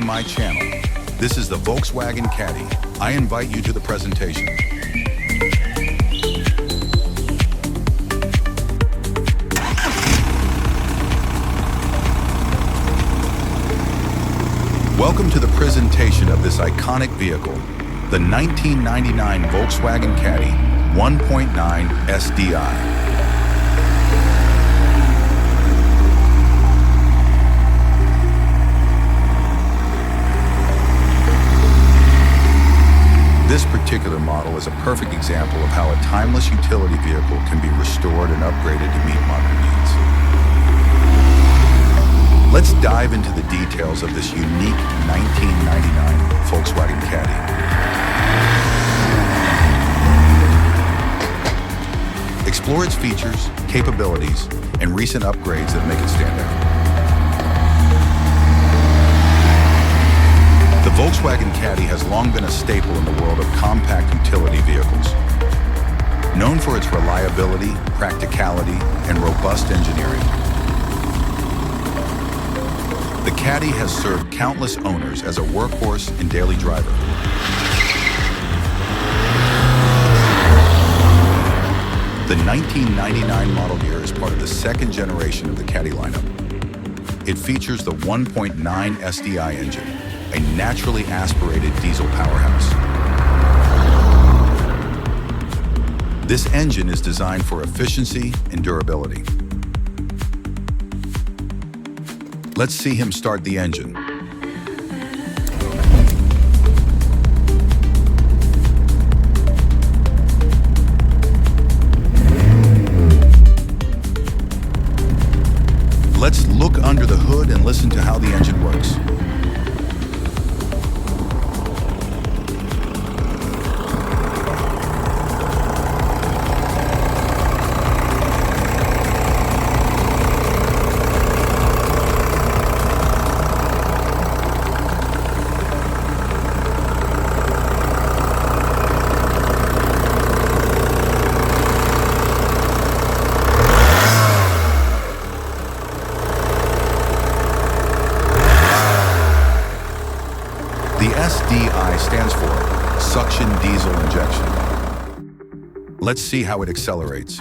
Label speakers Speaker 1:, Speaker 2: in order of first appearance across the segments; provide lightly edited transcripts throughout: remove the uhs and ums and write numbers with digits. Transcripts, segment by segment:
Speaker 1: my channel. This is the Volkswagen Caddy. I invite you to the presentation. Welcome to the presentation of this iconic vehicle, the 1999 Volkswagen Caddy 1.9 SDI. This particular model is a perfect example of how a timeless utility vehicle can be restored and upgraded to meet modern needs. Let's dive into the details of this unique 1999 Volkswagen Caddy. Explore its features, capabilities, and recent upgrades that make it stand out. The Volkswagen Caddy has long been a staple in the world of compact utility vehicles. Known for its reliability, practicality, and robust engineering, the Caddy has served countless owners as a workhorse and daily driver. The 1999 model year is part of the second generation of the Caddy lineup. It features the 1.9 SDI engine, a naturally aspirated diesel powerhouse. This engine is designed for efficiency and durability. Let's see him start the engine. Let's look under the hood and listen to how the engine works. The SDI stands for suction diesel injection. Let's see how it accelerates.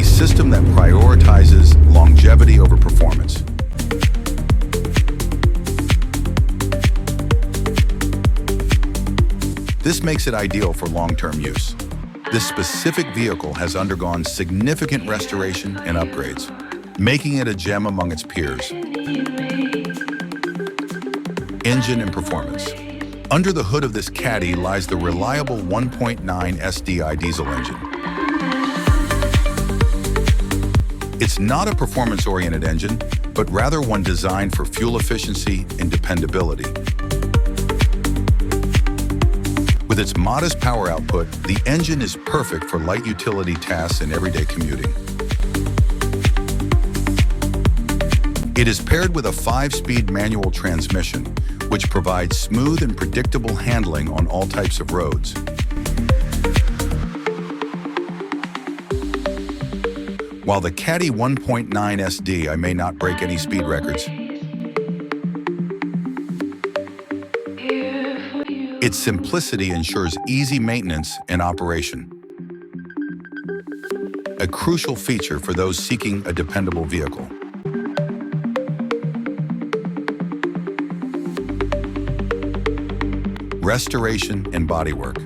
Speaker 1: System that prioritizes longevity over performance. This makes it ideal for long-term use. This specific vehicle has undergone significant restoration and upgrades, making it a gem among its peers. Engine and performance. Under the hood of this Caddy lies the reliable 1.9 SDI diesel engine. It's not a performance-oriented engine, but rather one designed for fuel efficiency and dependability. With its modest power output, the engine is perfect for light utility tasks and everyday commuting. It is paired with a 5-speed manual transmission, which provides smooth and predictable handling on all types of roads. While the Caddy 1.9 SDI may not break any speed records, its simplicity ensures easy maintenance and operation, a crucial feature for those seeking a dependable vehicle. Restoration and bodywork.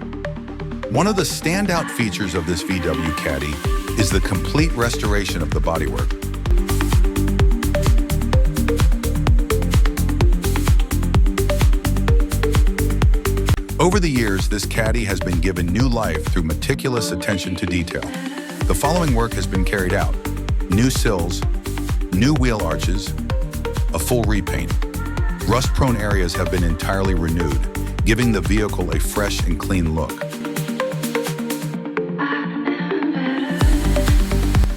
Speaker 1: One of the standout features of this VW Caddy is the complete restoration of the bodywork. Over the years, this Caddy has been given new life through meticulous attention to detail. The following work has been carried out: new sills, new wheel arches, a full repaint. Rust-prone areas have been entirely renewed, giving the vehicle a fresh and clean look.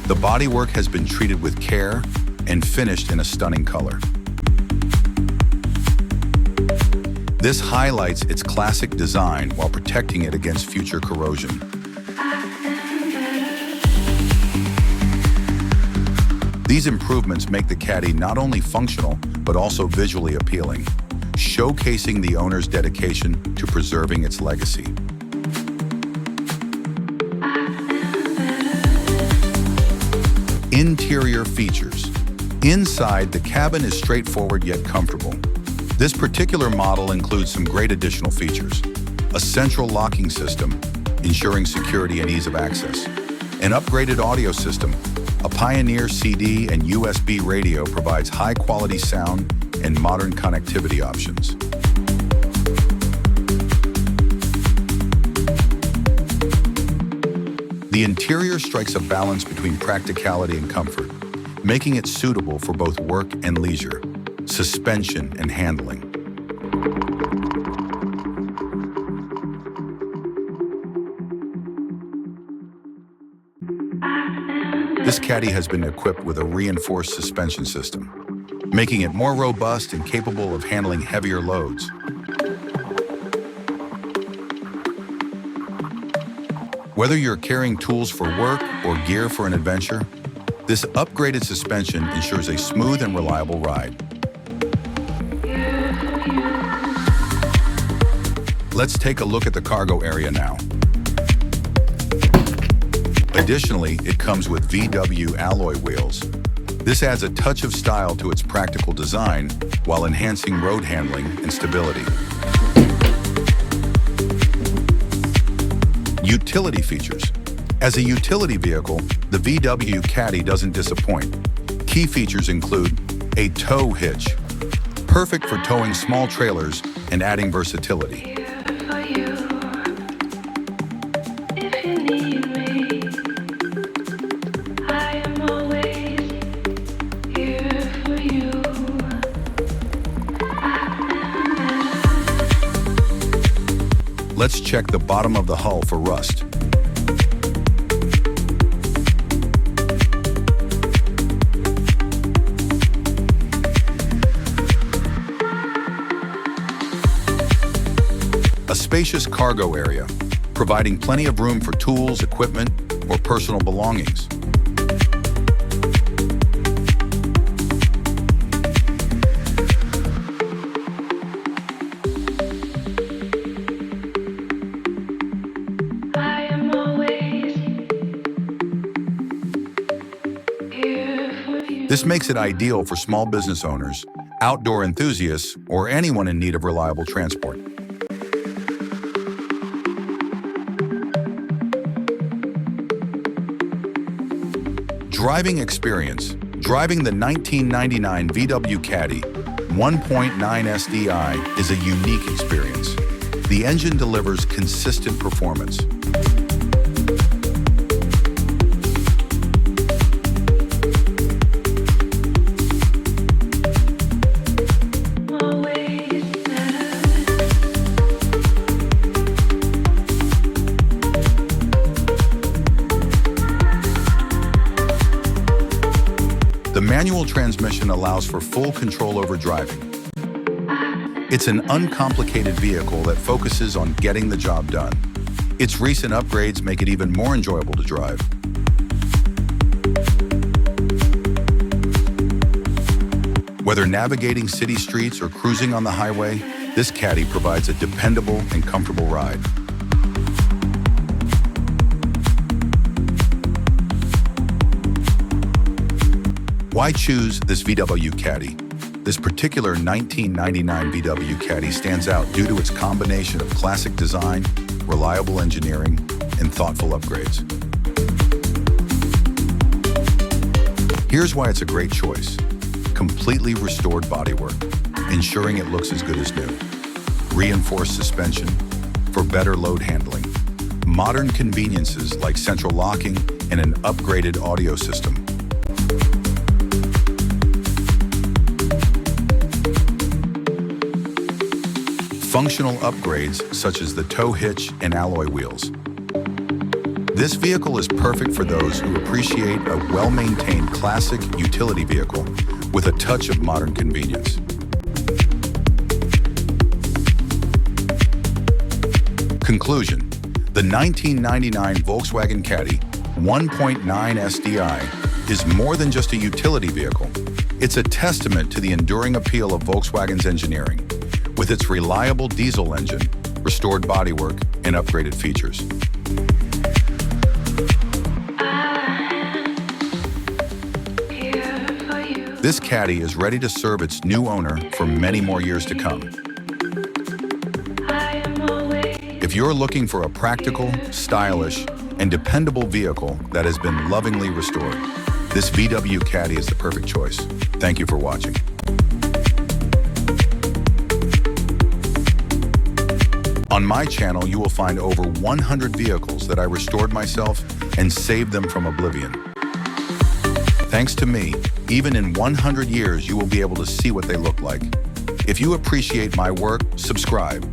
Speaker 1: The bodywork has been treated with care and finished in a stunning color. This highlights its classic design while protecting it against future corrosion. These improvements make the Caddy not only functional, but also visually appealing, showcasing the owner's dedication to preserving its legacy. Interior features. Inside, the cabin is straightforward yet comfortable. This particular model includes some great additional features: a central locking system, ensuring security and ease of access, an upgraded audio system. A Pioneer CD and USB radio provides high-quality sound and modern connectivity options. The interior strikes a balance between practicality and comfort, making it suitable for both work and leisure, suspension and handling. This Caddy has been equipped with a reinforced suspension system, making it more robust and capable of handling heavier loads. Whether you're carrying tools for work or gear for an adventure, this upgraded suspension ensures a smooth and reliable ride. Let's take a look at the cargo area now. Additionally, it comes with VW alloy wheels. This adds a touch of style to its practical design while enhancing road handling and stability. Utility features. As a utility vehicle, the VW Caddy doesn't disappoint. Key features include a tow hitch, perfect for towing small trailers and adding versatility. Let's check the bottom of the hull for rust. A spacious cargo area, providing plenty of room for tools, equipment, or personal belongings. This makes it ideal for small business owners, outdoor enthusiasts, or anyone in need of reliable transport. Driving experience. Driving the 1999 VW Caddy 1.9 SDI is a unique experience. The engine delivers consistent performance. The manual transmission allows for full control over driving. It's an uncomplicated vehicle that focuses on getting the job done. Its recent upgrades make it even more enjoyable to drive. Whether navigating city streets or cruising on the highway, this Caddy provides a dependable and comfortable ride. Why choose this VW Caddy? This particular 1999 VW Caddy stands out due to its combination of classic design, reliable engineering, and thoughtful upgrades. Here's why it's a great choice. Completely restored bodywork, ensuring it looks as good as new. Reinforced suspension, for better load handling, modern conveniences like central locking, and an upgraded audio system. Functional upgrades such as the tow hitch and alloy wheels. This vehicle is perfect for those who appreciate a well-maintained classic utility vehicle with a touch of modern convenience. Conclusion: the 1999 Volkswagen Caddy 1.9 SDI is more than just a utility vehicle. It's a testament to the enduring appeal of Volkswagen's engineering, with its reliable diesel engine, restored bodywork, and upgraded features. This Caddy is ready to serve its new owner for many more years to come. If you're looking for a practical, stylish, and dependable vehicle that has been lovingly restored, this VW Caddy is the perfect choice. Thank you for watching. On my channel, you will find over 100 vehicles that I restored myself and saved them from oblivion. Thanks to me, even in 100 years, you will be able to see what they look like. If you appreciate my work, subscribe.